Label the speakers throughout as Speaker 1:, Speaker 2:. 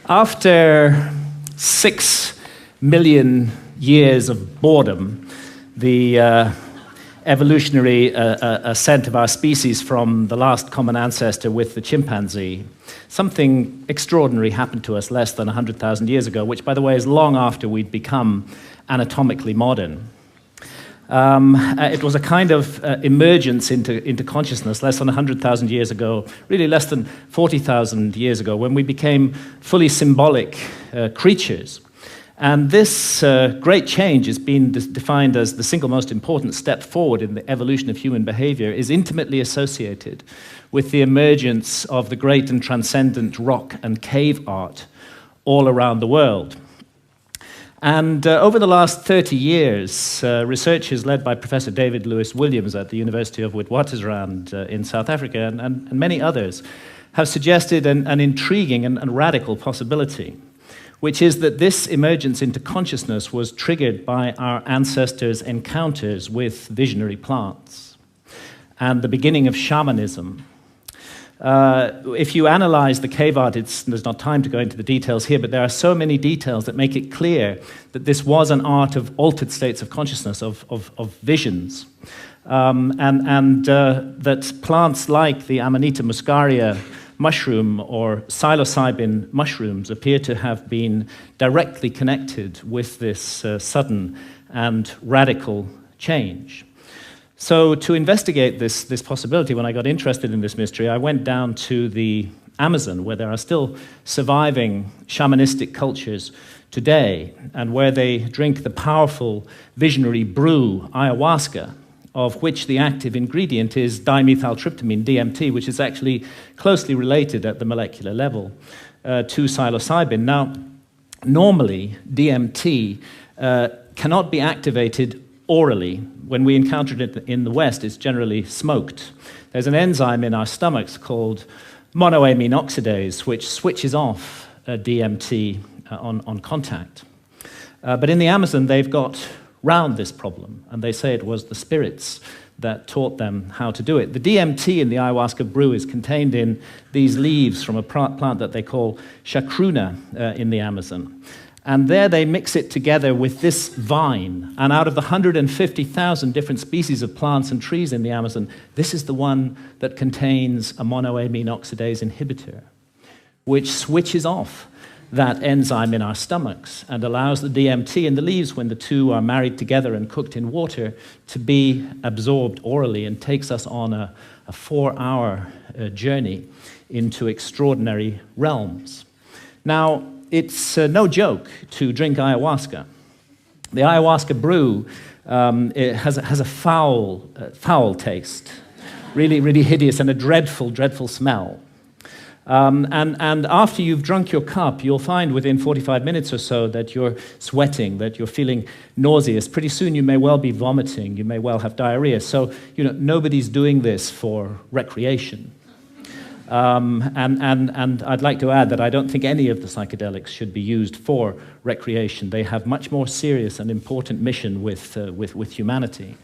Speaker 1: After 6 million years of boredom, the evolutionary ascent of our species from the last common ancestor with the chimpanzee, something extraordinary happened to us less than 100,000 years ago, which, by the way, is long after we'd become anatomically modern. It was a kind of emergence into consciousness less than 100,000 years ago, really less than 40,000 years ago, when we became fully symbolic creatures. And this great change has been defined as the single most important step forward in the evolution of human behavior, is intimately associated with the emergence of the great and transcendent rock and cave art all around the world. And over the last 30 years, researchers led by Professor David Lewis Williams at the University of Witwatersrand in South Africa and many others have suggested an intriguing and radical possibility, which is that this emergence into consciousness was triggered by our ancestors' encounters with visionary plants and the beginning of shamanism. If you analyze the cave art, there's not time to go into the details here, but there are so many details that make it clear that this was an art of altered states of consciousness, of visions, and that plants like the Amanita muscaria mushroom or psilocybin mushrooms appear to have been directly connected with this sudden and radical change. So to investigate this possibility, when I got interested in this mystery, I went down to the Amazon, where there are still surviving shamanistic cultures today, and where they drink the powerful visionary brew, ayahuasca, of which the active ingredient is dimethyltryptamine, DMT, which is actually closely related at the molecular level to psilocybin. Now, normally, DMT cannot be activated orally. When we encounter it in the West, it's generally smoked. There's an enzyme in our stomachs called monoamine oxidase, which switches off DMT on contact. But in the Amazon, they've got round this problem, and they say it was the spirits that taught them how to do it. The DMT in the ayahuasca brew is contained in these leaves from a plant that they call chacruna in the Amazon. And there they mix it together with this vine. And out of the 150,000 different species of plants and trees in the Amazon, this is the one that contains a monoamine oxidase inhibitor, which switches off that enzyme in our stomachs and allows the DMT in the leaves, when the two are married together and cooked in water, to be absorbed orally and takes us on a 4-hour journey into extraordinary realms. Now, it's no joke to drink ayahuasca. The ayahuasca brew it has a foul taste, really hideous, and a dreadful smell. And after you've drunk your cup, you'll find within 45 minutes or so that you're sweating, that you're feeling nauseous. Pretty soon you may well be vomiting, you may well have diarrhea. So, nobody's doing this for recreation. And I'd like to add that I don't think any of the psychedelics should be used for recreation. They have much more serious and important mission with humanity.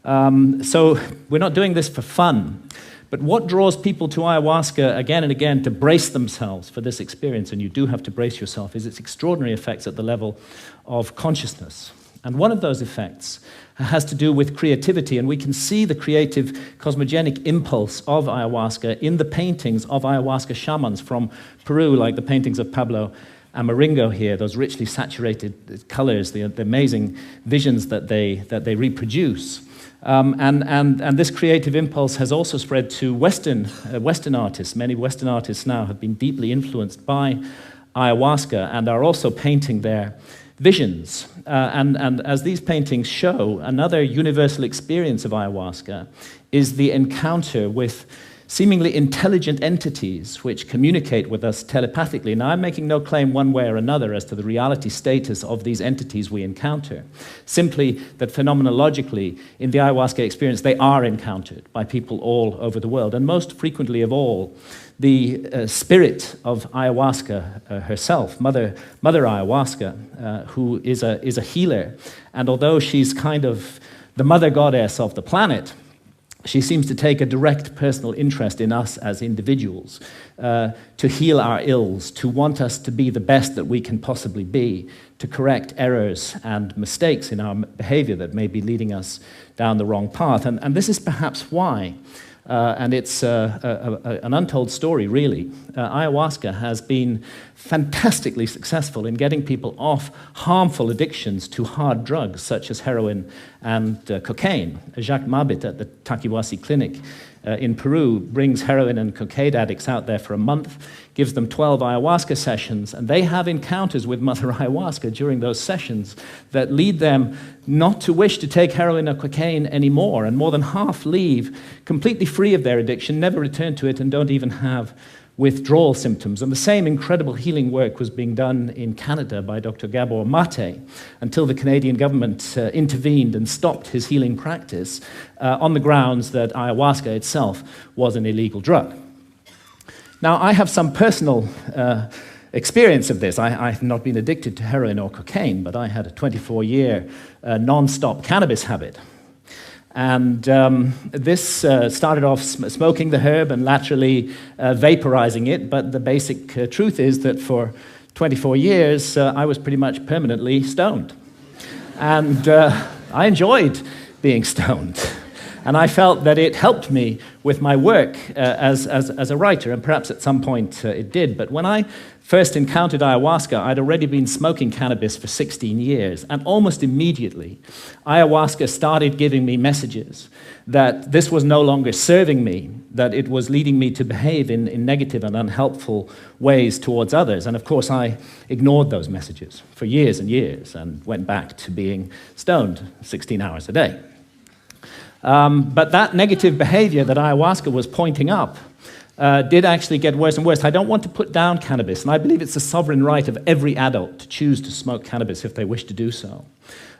Speaker 1: So we're not doing this for fun. But what draws people to ayahuasca again and again to brace themselves for this experience, and you do have to brace yourself, is its extraordinary effects at the level of consciousness. And one of those effects has to do with creativity, and we can see the creative cosmogenic impulse of ayahuasca in the paintings of ayahuasca shamans from Peru, like the paintings of Pablo Amaringo here, those richly saturated colors, the amazing visions that they reproduce. And this creative impulse has also spread to Western artists. Many Western artists now have been deeply influenced by ayahuasca and are also painting their visions. And as these paintings show, another universal experience of ayahuasca is the encounter with seemingly intelligent entities which communicate with us telepathically. Now, I'm making no claim one way or another as to the reality status of these entities we encounter, simply that phenomenologically, in the ayahuasca experience, they are encountered by people all over the world. And most frequently of all, the spirit of ayahuasca herself, Mother Ayahuasca, who is a healer. And although she's kind of the mother goddess of the planet, She seems to take a direct personal interest in us as individuals, to heal our ills, to want us to be the best that we can possibly be, to correct errors and mistakes in our behavior that may be leading us down the wrong path. And this is perhaps why, and it's an untold story, really, ayahuasca has been fantastically successful in getting people off harmful addictions to hard drugs such as heroin and cocaine. Jacques Mabit at the Takiwasi Clinic in Peru brings heroin and cocaine addicts out there for a month, gives them 12 ayahuasca sessions, and they have encounters with Mother Ayahuasca during those sessions that lead them not to wish to take heroin or cocaine anymore, and more than half leave completely free of their addiction, never return to it, and don't even have withdrawal symptoms. And the same incredible healing work was being done in Canada by Dr. Gabor Mate until the Canadian government intervened and stopped his healing practice on the grounds that ayahuasca itself was an illegal drug. Now, I have some personal experience of this. I have not been addicted to heroin or cocaine, but I had a 24-year non-stop cannabis habit. And this started off smoking the herb and laterally vaporizing it, but the basic truth is that for 24 years, I was pretty much permanently stoned. And I enjoyed being stoned. And I felt that it helped me with my work as a writer, and perhaps at some point it did. But when I first encountered ayahuasca, I'd already been smoking cannabis for 16 years, and almost immediately, ayahuasca started giving me messages that this was no longer serving me, that it was leading me to behave in negative and unhelpful ways towards others. And of course, I ignored those messages for years and years and went back to being stoned 16 hours a day. But that negative behavior that ayahuasca was pointing up did actually get worse and worse. I don't want to put down cannabis, and I believe it's the sovereign right of every adult to choose to smoke cannabis if they wish to do so.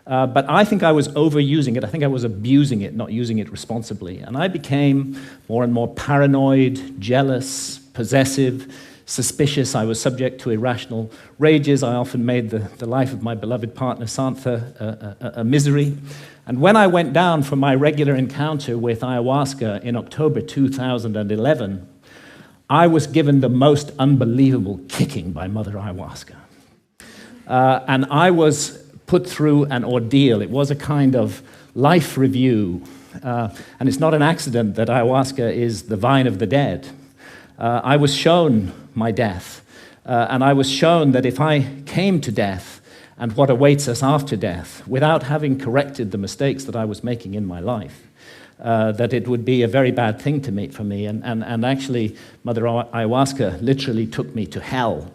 Speaker 1: But I think I was overusing it. I think I was abusing it, not using it responsibly. And I became more and more paranoid, jealous, possessive, suspicious. I was subject to irrational rages. I often made the life of my beloved partner, Santha, a misery. And when I went down for my regular encounter with ayahuasca in October 2011, I was given the most unbelievable kicking by Mother Ayahuasca. And I was put through an ordeal. It was a kind of life review. And it's not an accident that ayahuasca is the vine of the dead. I was shown my death. And I was shown that if I came to death and what awaits us after death, without having corrected the mistakes that I was making in my life, that it would be a very bad thing for me. And actually, Mother Ayahuasca literally took me to hell.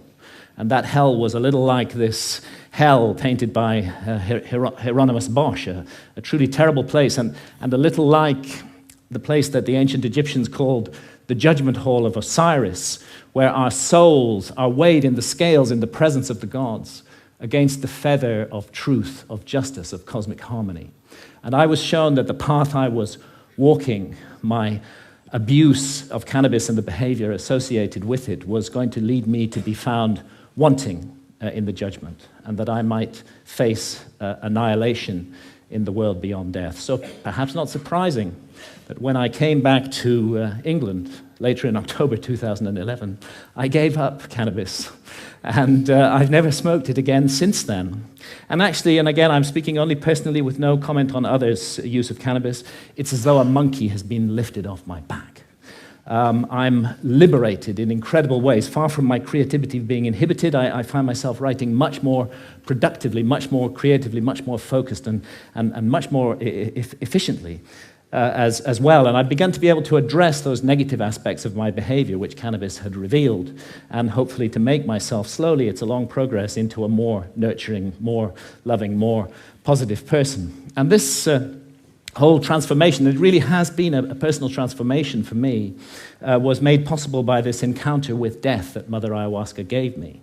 Speaker 1: And that hell was a little like this hell painted by Hieronymus Bosch, a truly terrible place, and a little like the place that the ancient Egyptians called the judgment hall of Osiris, where our souls are weighed in the scales in the presence of the gods against the feather of truth, of justice, of cosmic harmony. And I was shown that the path I was walking, my abuse of cannabis and the behavior associated with it, was going to lead me to be found wanting in the judgment, and that I might face annihilation in the world beyond death. So perhaps not surprising that when I came back to England later in October 2011, I gave up cannabis, and I've never smoked it again since then. And actually, and again, I'm speaking only personally with no comment on others' use of cannabis, it's as though a monkey has been lifted off my back. I'm liberated in incredible ways. Far from my creativity being inhibited, I find myself writing much more productively, much more creatively, much more focused, and much more efficiently as well. And I've begun to be able to address those negative aspects of my behavior, which cannabis had revealed, and hopefully to make myself slowly, it's a long progress, into a more nurturing, more loving, more positive person. And this whole transformation, it really has been a personal transformation for me, was made possible by this encounter with death that Mother Ayahuasca gave me.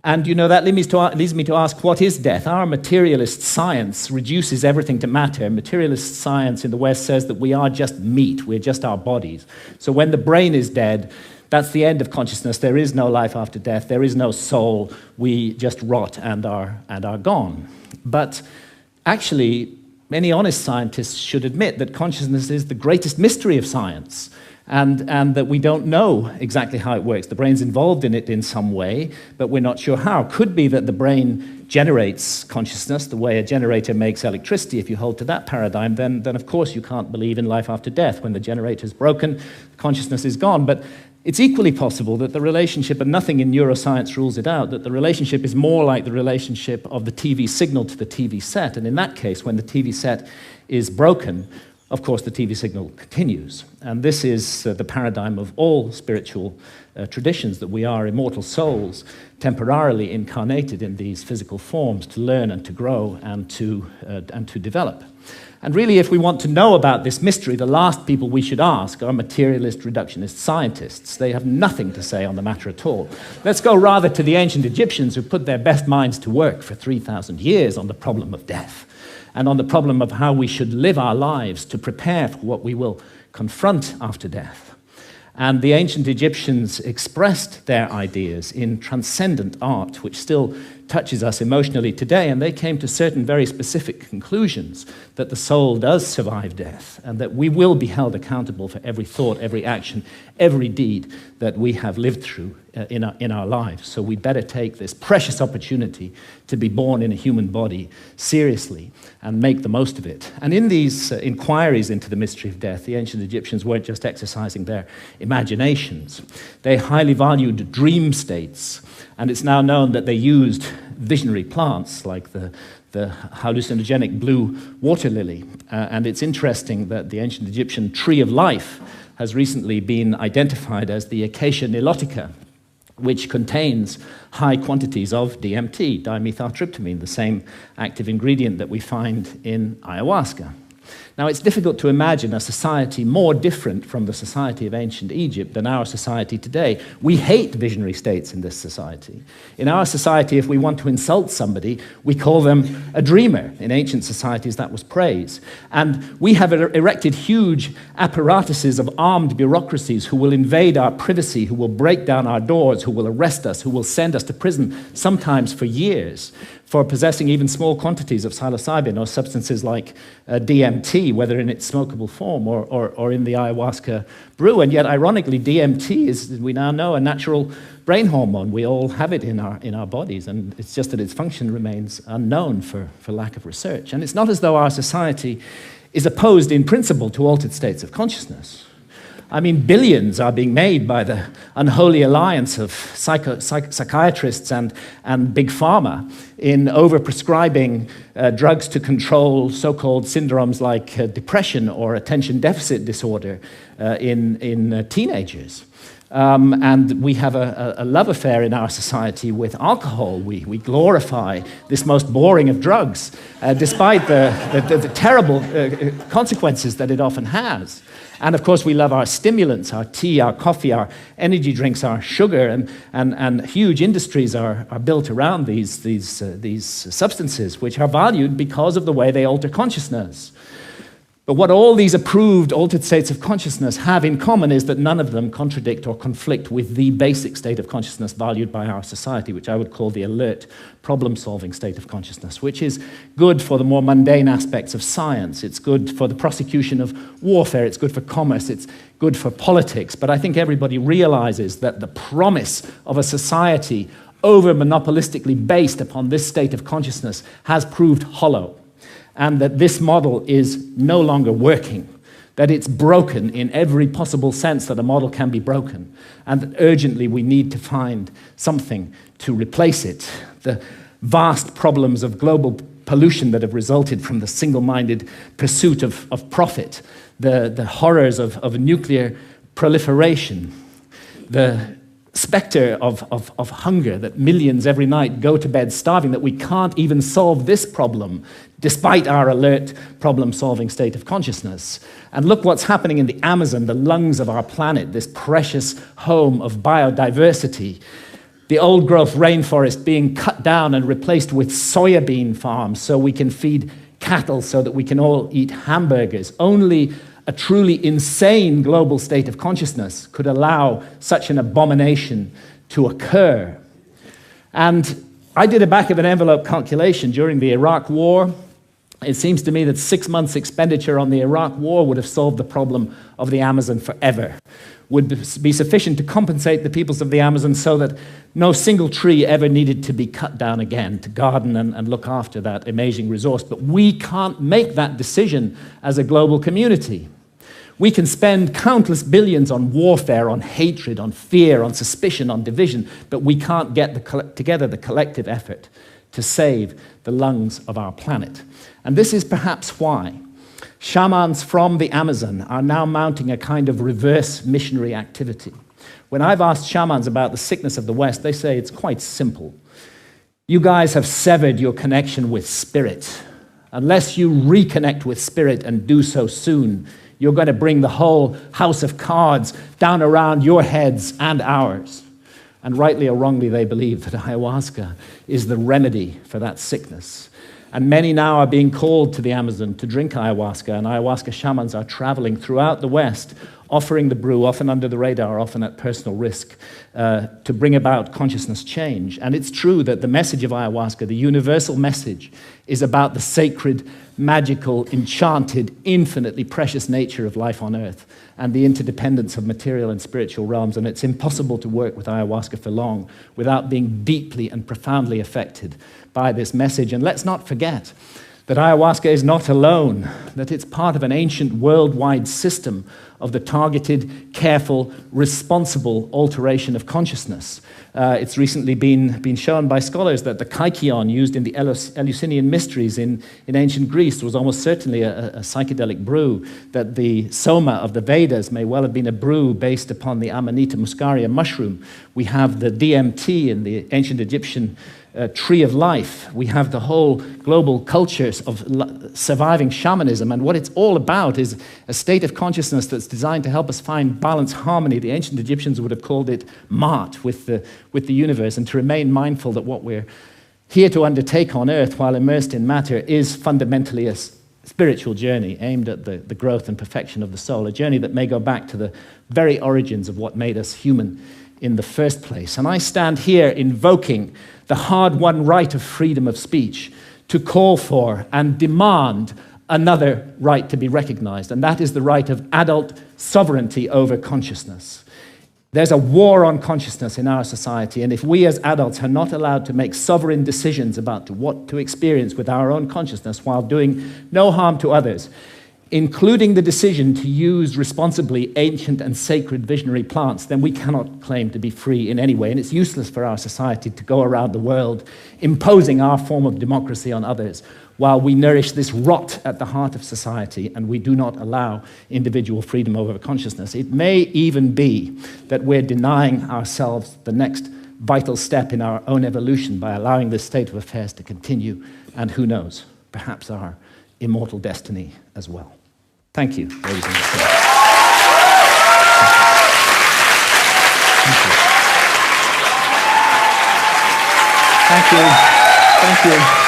Speaker 1: And you know, that leads me to ask, what is death? Our materialist science reduces everything to matter. Materialist science in the West says that we are just meat, we're just our bodies. So when the brain is dead, that's the end of consciousness. There is no life after death, there is no soul, we just rot and are gone. But actually, many honest scientists should admit that consciousness is the greatest mystery of science, and that we don't know exactly how it works. The brain's involved in it in some way, but we're not sure how. Could be that the brain generates consciousness the way a generator makes electricity. If you hold to that paradigm, then of course you can't believe in life after death. When the generator's broken, consciousness is gone. But it's equally possible that the relationship, and nothing in neuroscience rules it out, that the relationship is more like the relationship of the TV signal to the TV set. And in that case, when the TV set is broken, of course, the TV signal continues. And this is the paradigm of all spiritual traditions, that we are immortal souls, temporarily incarnated in these physical forms to learn and to grow and to develop. And really, if we want to know about this mystery, the last people we should ask are materialist reductionist scientists. They have nothing to say on the matter at all. Let's go rather to the ancient Egyptians, who put their best minds to work for 3,000 years on the problem of death, and on the problem of how we should live our lives to prepare for what we will confront after death. And the ancient Egyptians expressed their ideas in transcendent art, which still touches us emotionally today, and they came to certain very specific conclusions, that the soul does survive death, and that we will be held accountable for every thought, every action, every deed that we have lived through in our lives. So we better take this precious opportunity to be born in a human body seriously and make the most of it. And in these inquiries into the mystery of death, the ancient Egyptians weren't just exercising their imaginations. They highly valued dream states, and it's now known that they used visionary plants like the hallucinogenic blue water lily. And it's interesting that the ancient Egyptian tree of life has recently been identified as the Acacia nilotica, which contains high quantities of DMT, dimethyltryptamine, the same active ingredient that we find in ayahuasca. Now, it's difficult to imagine a society more different from the society of ancient Egypt than our society today. We hate visionary states in this society. In our society, if we want to insult somebody, we call them a dreamer. In ancient societies, that was praise. And we have erected huge apparatuses of armed bureaucracies who will invade our privacy, who will break down our doors, who will arrest us, who will send us to prison, sometimes for years, for possessing even small quantities of psilocybin or substances like DMT, whether in its smokable form or in the ayahuasca brew. And yet, ironically, DMT is, we now know, a natural brain hormone. We all have it in our bodies, and it's just that its function remains unknown for lack of research. And it's not as though our society is opposed in principle to altered states of consciousness. I mean, billions are being made by the unholy alliance of psychiatrists and big pharma in overprescribing drugs to control so-called syndromes like depression or attention deficit disorder in teenagers. And we have a love affair in our society with alcohol. We glorify this most boring of drugs, despite the terrible consequences that it often has. And of course, we love our stimulants, our tea, our coffee, our energy drinks, our sugar, and huge industries are built around these substances, which are valued because of the way they alter consciousness. But what all these approved altered states of consciousness have in common is that none of them contradict or conflict with the basic state of consciousness valued by our society, which I would call the alert, problem-solving state of consciousness, which is good for the more mundane aspects of science. It's good for the prosecution of warfare. It's good for commerce. It's good for politics. But I think everybody realizes that the promise of a society over-monopolistically based upon this state of consciousness has proved hollow, and that this model is no longer working, that it's broken in every possible sense that a model can be broken, and that urgently we need to find something to replace it. The vast problems of global pollution that have resulted from the single-minded pursuit of profit, the horrors of nuclear proliferation, the specter of hunger, that millions every night go to bed starving, that we can't even solve this problem despite our alert problem-solving state of consciousness. And look what's happening in the Amazon, the lungs of our planet, this precious home of biodiversity. The old-growth rainforest being cut down and replaced with soybean farms so we can feed cattle, so that we can all eat hamburgers. Only a truly insane global state of consciousness could allow such an abomination to occur. And I did a back-of-an-envelope calculation during the Iraq War. It seems to me that 6 months' expenditure on the Iraq war would have solved the problem of the Amazon forever, would be sufficient to compensate the peoples of the Amazon so that no single tree ever needed to be cut down again to garden and look after that amazing resource. But we can't make that decision as a global community. We can spend countless billions on warfare, on hatred, on fear, on suspicion, on division, but we can't get together the collective effort to save the lungs of our planet. And this is perhaps why shamans from the Amazon are now mounting a kind of reverse missionary activity. When I've asked shamans about the sickness of the West, they say it's quite simple. You guys have severed your connection with spirit. Unless you reconnect with spirit and do so soon, you're going to bring the whole house of cards down around your heads and ours. And rightly or wrongly, they believe that ayahuasca is the remedy for that sickness. And many now are being called to the Amazon to drink ayahuasca, and ayahuasca shamans are traveling throughout the West, offering the brew, often under the radar, often at personal risk, to bring about consciousness change. And it's true that the message of ayahuasca, the universal message, is about the sacred, magical, enchanted, infinitely precious nature of life on Earth and the interdependence of material and spiritual realms. And it's impossible to work with ayahuasca for long without being deeply and profoundly affected by this message. And let's not forget that ayahuasca is not alone, that it's part of an ancient worldwide system of the targeted, careful, responsible alteration of consciousness. It's recently been shown by scholars that the kykeon used in the Eleusinian mysteries in ancient Greece was almost certainly a psychedelic brew, that the soma of the Vedas may well have been a brew based upon the Amanita muscaria mushroom. We have the DMT in the ancient Egyptian tree of life. We have the whole global cultures of surviving shamanism, and what it's all about is a state of consciousness that's designed to help us find balance, harmony. The ancient Egyptians would have called it Ma'at, with the universe, and to remain mindful that what we're here to undertake on Earth while immersed in matter is fundamentally a spiritual journey aimed at the growth and perfection of the soul, a journey that may go back to the very origins of what made us human in the first place. And I stand here invoking the hard-won right of freedom of speech to call for and demand another right to be recognized, and that is the right of adult sovereignty over consciousness. There's a war on consciousness in our society, and if we as adults are not allowed to make sovereign decisions about what to experience with our own consciousness while doing no harm to others, including the decision to use responsibly ancient and sacred visionary plants, then we cannot claim to be free in any way. And it's useless for our society to go around the world imposing our form of democracy on others while we nourish this rot at the heart of society and we do not allow individual freedom over consciousness. It may even be that we're denying ourselves the next vital step in our own evolution by allowing this state of affairs to continue, and who knows, perhaps our immortal destiny as well. Thank you, ladies and gentlemen. Thank you. Thank you.